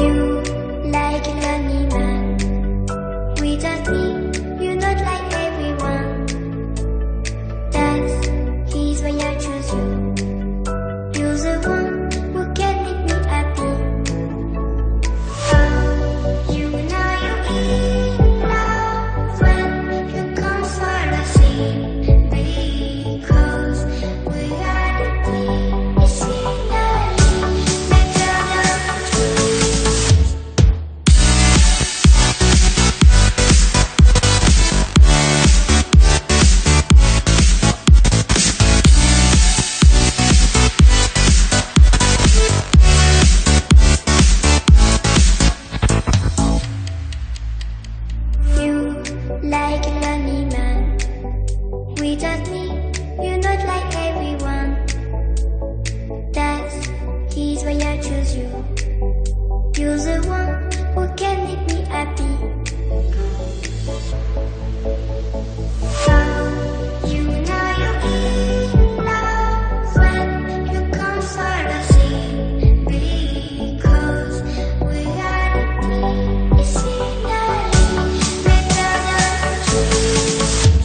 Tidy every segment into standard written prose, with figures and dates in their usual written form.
You like an animal. Without me, you're not like everyone. That's his why I choose you. You're the one who can make me happy. Oh, you know you're in love when you come for the same. Because reality is scenery better than truth. You like an animal. Without me, you're not like everyone. That's his why I choose you. You're the one who can make me happy. Oh, you know you're in love when you come for the same. Because reality is scenery better than truth.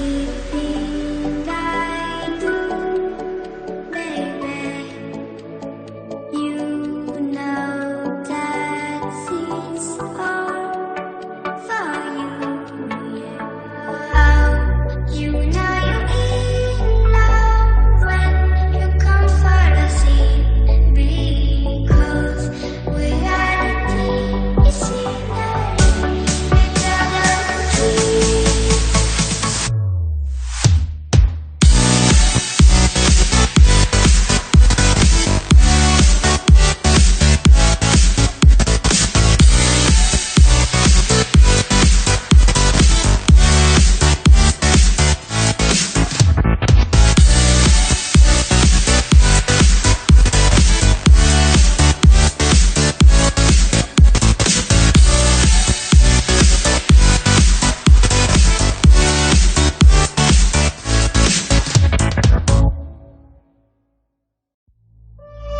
Everything I do, baby, you know that it's all for you, yeah. Oh, you know you're in love when you come for the same. Because reality is scenery better than truth.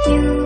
You